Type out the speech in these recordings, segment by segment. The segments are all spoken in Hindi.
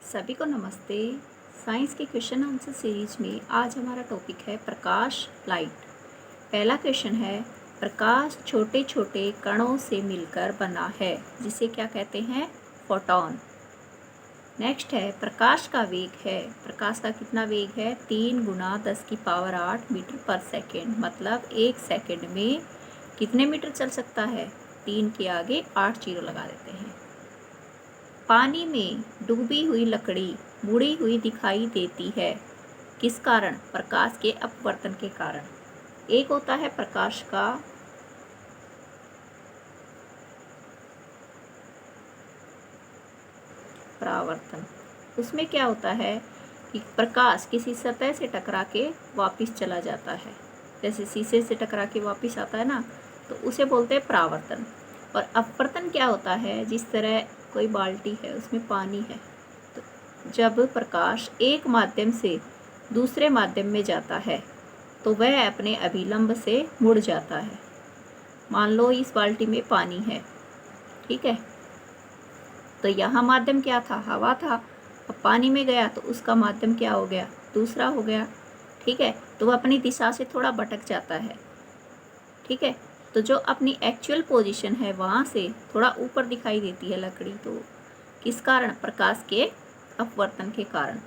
सभी को नमस्ते। साइंस के क्वेश्चन आंसर सीरीज में आज हमारा टॉपिक है प्रकाश, लाइट। पहला क्वेश्चन है, प्रकाश छोटे छोटे कणों से मिलकर बना है जिसे क्या कहते हैं? फोटॉन। नेक्स्ट है, प्रकाश का वेग है। प्रकाश का कितना वेग है? 3 × 10⁸ मीटर पर सेकेंड। मतलब 1 सेकेंड में कितने मीटर चल सकता है? 3 के आगे 8 जीरो लगा देते हैं। पानी में डूबी हुई लकड़ी मुड़ी हुई दिखाई देती है, किस कारण? प्रकाश के अपवर्तन के कारण। एक होता है प्रकाश का परावर्तन। उसमें क्या होता है कि प्रकाश किसी सतह से टकरा के वापस चला जाता है। जैसे शीशे से टकरा के वापस आता है ना, तो उसे बोलते हैं परावर्तन। और अपवर्तन क्या होता है? जिस तरह कोई बाल्टी है, उसमें पानी है, तो जब प्रकाश एक माध्यम से दूसरे माध्यम में जाता है तो वह अपने अभिलंब से मुड़ जाता है। मान लो इस बाल्टी में पानी है, ठीक है, तो यहाँ माध्यम क्या था? हवा था। अब पानी में गया तो उसका माध्यम क्या हो गया? दूसरा हो गया, ठीक है। तो वह अपनी दिशा से थोड़ा भटक जाता है, ठीक है। तो जो अपनी एक्चुअल पोजीशन है वहाँ से थोड़ा ऊपर दिखाई देती है लकड़ी, तो किस कारण? प्रकाश के अपवर्तन के कारण।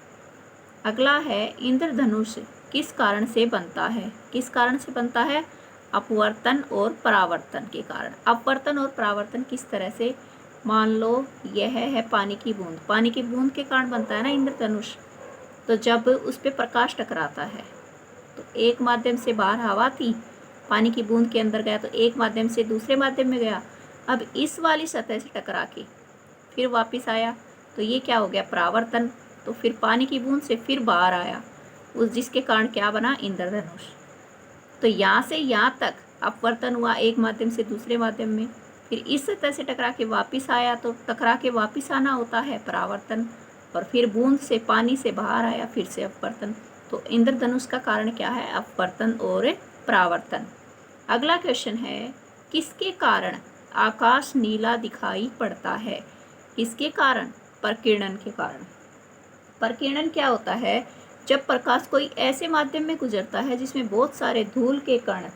अगला है, इंद्रधनुष किस कारण से बनता है? किस कारण से बनता है? अपवर्तन और परावर्तन के कारण। अपवर्तन और परावर्तन किस तरह से? मान लो यह है पानी की बूंद। पानी की बूंद के कारण बनता है ना इंद्रधनुष। तो जब उस पर प्रकाश टकराता है तो एक माध्यम से बाहर हवा थी, पानी की बूंद के अंदर गया तो एक माध्यम से दूसरे माध्यम में गया। अब इस वाली सतह से टकरा के फिर वापस आया, तो ये क्या हो गया? परावर्तन। तो फिर पानी की बूंद से फिर बाहर आया, उस जिसके कारण क्या बना? इंद्रधनुष। तो यहाँ से यहाँ तक अपवर्तन हुआ, एक माध्यम से दूसरे माध्यम में। फिर इस सतह से टकरा के वापस आया, तो टकरा के वापस आना होता है परावर्तन। और फिर बूंद से पानी से बाहर आया, फिर से अपवर्तन। तो इंद्रधनुष का कारण क्या है? अपवर्तन और परावर्तन। अगला क्वेश्चन है, किसके कारण आकाश नीला दिखाई पड़ता है? किसके कारण? प्रकीर्णन के कारण। प्रकीर्णन क्या होता है? जब प्रकाश कोई ऐसे माध्यम में गुजरता है जिसमें बहुत सारे धूल के कण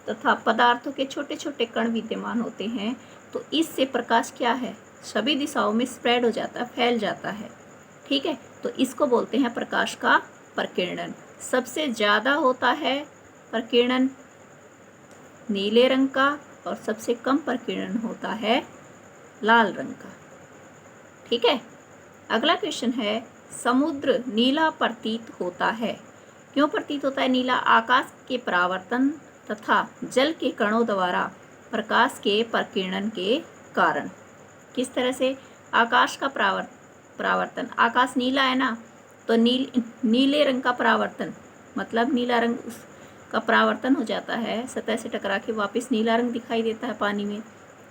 तथा पदार्थों के छोटे छोटे कण विद्यमान होते हैं, तो इससे प्रकाश क्या है? सभी दिशाओं में स्प्रेड हो जाता है, फैल जाता है, ठीक है। तो इसको बोलते हैं प्रकाश का प्रकीर्णन। सबसे ज़्यादा होता है प्रकीर्णन नीले रंग का और सबसे कम प्रकीर्णन होता है लाल रंग का, ठीक है। अगला क्वेश्चन है, समुद्र नीला प्रतीत होता है। क्यों प्रतीत होता है नीला? आकाश के परावर्तन तथा जल के कणों द्वारा प्रकाश के प्रकीर्णन के कारण। किस तरह से? आकाश का परावर्तन, आकाश नीला है ना, तो नीले रंग का परावर्तन, मतलब नीला रंग उसका परावर्तन हो जाता है, सतह से टकरा के वापस नीला रंग दिखाई देता है पानी में।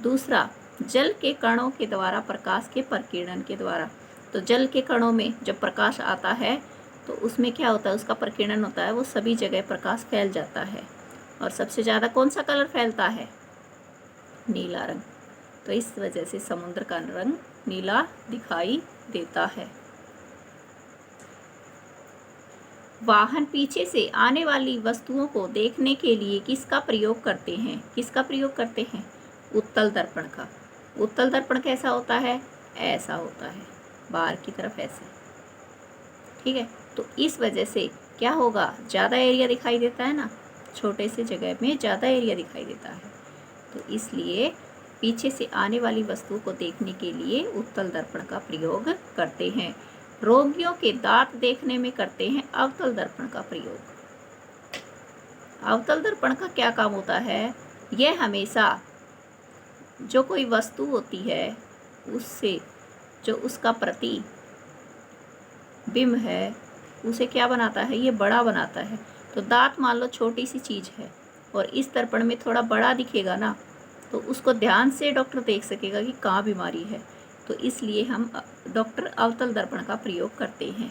दूसरा, जल के कणों के द्वारा प्रकाश के प्रकीर्णन के द्वारा। तो जल के कणों में जब प्रकाश आता है तो उसमें क्या होता है? उसका प्रकीर्णन होता है, वो सभी जगह प्रकाश फैल जाता है। और सबसे ज़्यादा कौन सा कलर फैलता है? नीला रंग। तो इस वजह से समुद्र का रंग नीला दिखाई देता है। वाहन पीछे से आने वाली वस्तुओं को देखने के लिए किसका प्रयोग करते हैं? किसका प्रयोग करते हैं? उत्तल दर्पण का। उत्तल दर्पण कैसा होता है? ऐसा होता है, बाहर की तरफ ऐसे, ठीक है। तो इस वजह से क्या होगा? ज़्यादा एरिया दिखाई देता है ना, छोटे से जगह में ज़्यादा एरिया दिखाई देता है। तो इसलिए पीछे से आने वाली वस्तु को देखने के लिए उत्तल दर्पण का प्रयोग करते हैं। रोगियों के दांत देखने में करते हैं अवतल दर्पण का प्रयोग। अवतल दर्पण का क्या काम होता है? यह हमेशा जो कोई वस्तु होती है उससे जो उसका प्रतिबिंब है उसे क्या बनाता है? ये बड़ा बनाता है। तो दांत मान लो छोटी सी चीज़ है और इस दर्पण में थोड़ा बड़ा दिखेगा ना, तो उसको ध्यान से डॉक्टर देख सकेगा कि कहाँ बीमारी है। तो इसलिए हम डॉक्टर अवतल दर्पण का प्रयोग करते हैं।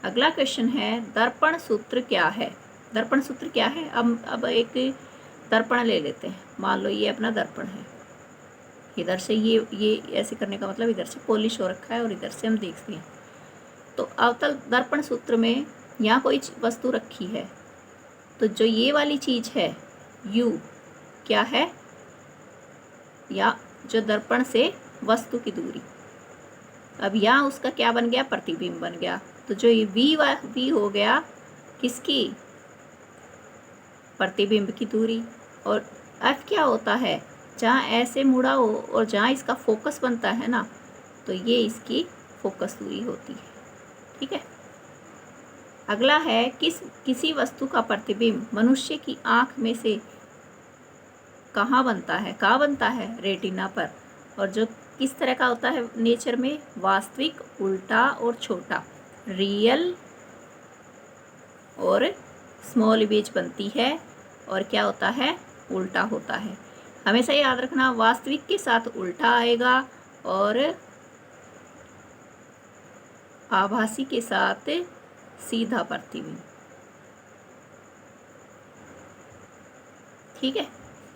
अगला क्वेश्चन है, दर्पण सूत्र क्या है? दर्पण सूत्र क्या है? अब एक दर्पण ले लेते हैं। मान लो ये अपना दर्पण है, इधर से ये ऐसे करने का मतलब इधर से पॉलिश हो रखा है और इधर से हम देखते हैं। तो अवतल दर्पण सूत्र में यहाँ कोई वस्तु रखी है, तो जो ये वाली चीज है u क्या है, या जो दर्पण से वस्तु की दूरी। अब यहाँ उसका क्या बन गया, प्रतिबिंब बन गया। तो जो ये v हो गया किसकी, प्रतिबिंब की दूरी। और f क्या होता है, जहाँ ऐसे मुड़ा हो और जहाँ इसका फोकस बनता है ना, तो ये इसकी फोकस दूरी होती है। ठीक है। अगला है किसी वस्तु का प्रतिबिंब मनुष्य की आँख में से कहाँ बनता है, रेटिना पर। और जो किस तरह का होता है नेचर में, वास्तविक, उल्टा और छोटा, रियल और स्मॉल इमेज बनती है। और क्या होता है, उल्टा होता है। हमेशा याद रखना, वास्तविक के साथ उल्टा आएगा और आभासी के साथ सीधा प्रतिबिंब। ठीक है।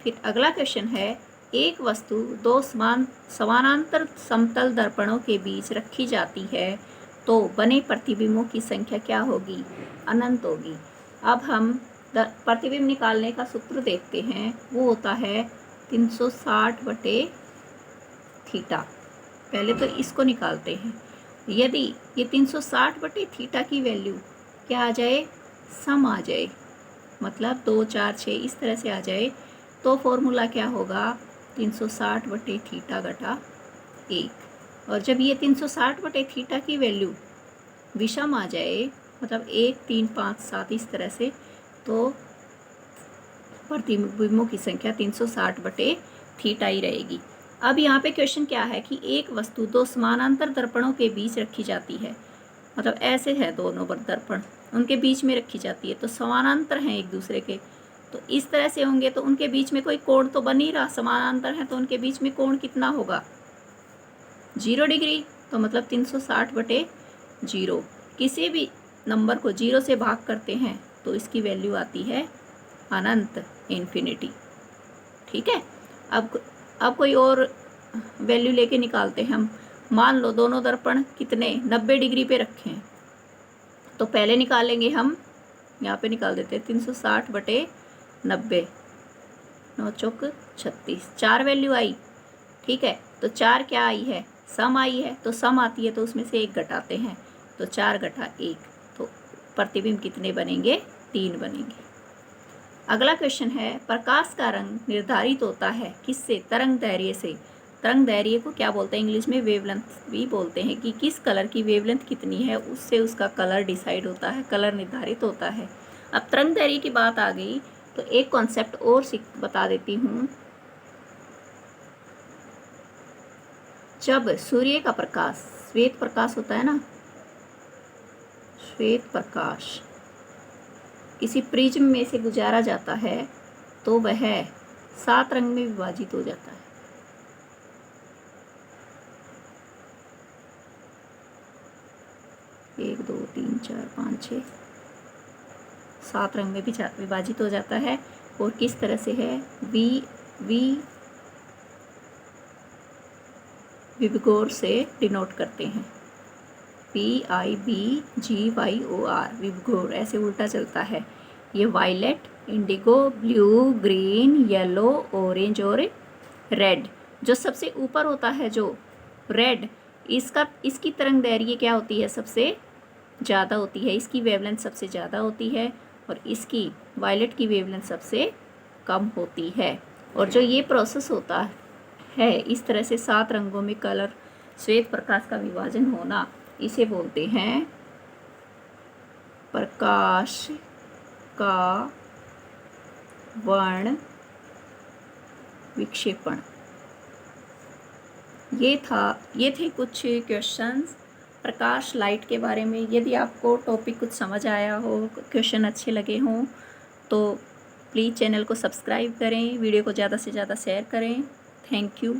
फिर अगला क्वेश्चन है, एक वस्तु दो समानांतर समतल दर्पणों के बीच रखी जाती है तो बने प्रतिबिंबों की संख्या क्या होगी, अनंत होगी। अब हम प्रतिबिंब निकालने का सूत्र देखते हैं, वो होता है 360/थीटा। पहले तो इसको निकालते हैं। यदि ये 360/थीटा की वैल्यू क्या आ जाए, सम आ जाए, मतलब 2, 4, 6 इस तरह से आ जाए, तो फॉर्मूला क्या होगा, 360/थीटा घटा 1। और जब ये 360/थीटा की वैल्यू विषम आ जाए, मतलब 1, 3, 5, 7 इस तरह से, तो प्रतिबिंबों की संख्या 360/थीटा ही रहेगी। अब यहाँ पे क्वेश्चन क्या है कि एक वस्तु दो समानांतर दर्पणों के बीच रखी जाती है, मतलब ऐसे है दोनों दर्पण, उनके बीच में रखी जाती है, तो समानांतर हैं एक दूसरे के, तो इस तरह से होंगे, तो उनके बीच में कोई कोण तो बन ही रहा, समानांतर है तो उनके बीच में कोण कितना होगा, 0 डिग्री। तो मतलब 360/0। किसी भी नंबर को 0 से भाग करते हैं तो इसकी वैल्यू आती है अनंत, इन्फिनिटी। ठीक है। अब कोई और वैल्यू लेके निकालते हैं हम। मान लो दोनों दर्पण कितने 90 डिग्री पे रखे हैं, तो पहले निकालेंगे हम, यहाँ पे निकाल देते हैं 360/90, 9 चौक 36, 4 वैल्यू आई। ठीक है। तो 4 क्या आई है, सम आई है, तो सम आती है तो उसमें से 1 घटाते हैं, तो 4 घटा 1, तो प्रतिबिंब कितने बनेंगे, 3 बनेंगे। अगला क्वेश्चन है, प्रकाश का रंग निर्धारित होता है किससे, तरंग दैर्घ्य से। तरंग दैर्घ्य को क्या बोलते हैं, इंग्लिश में वेवलेंथ भी बोलते हैं, कि किस कलर की वेवलेंथ कितनी है उससे उसका कलर डिसाइड होता है, कलर निर्धारित होता है। अब तरंग दैर्घ्य की बात आ गई तो एक कॉन्सेप्ट और बता देती हूँ। जब सूर्य का प्रकाश, श्वेत प्रकाश होता है ना, श्वेत प्रकाश किसी प्रिज्म में से गुजारा जाता है तो वह 7 रंग में विभाजित हो जाता है। एक, 2, 3, 4, 5, 6, 7 रंग में भी विभाजित हो जाता है। और किस तरह से है, विबगोर से डिनोट करते हैं, PIBGYOR, विबगोर, ऐसे उल्टा चलता है। ये violet, indigo, blue, green, yellow, orange और रेड। जो सबसे ऊपर होता है जो रेड, इसकी तरंग दैर्घ्य क्या होती है, सबसे ज़्यादा होती है, इसकी वेवलेंथ सबसे ज़्यादा होती है, और इसकी वायलेट की वेवलेंथ सबसे कम होती है। और जो ये प्रोसेस होता है इस तरह से 7 रंगों में कलर, श्वेत प्रकाश का विभाजन होना, इसे बोलते हैं प्रकाश का वर्ण विक्षेपण। ये थे कुछ क्वेश्चंस प्रकाश, लाइट के बारे में। यदि आपको टॉपिक कुछ समझ आया हो, क्वेश्चन अच्छे लगे हों, तो प्लीज़ चैनल को सब्सक्राइब करें, वीडियो को ज़्यादा से ज़्यादा शेयर करें। Thank you.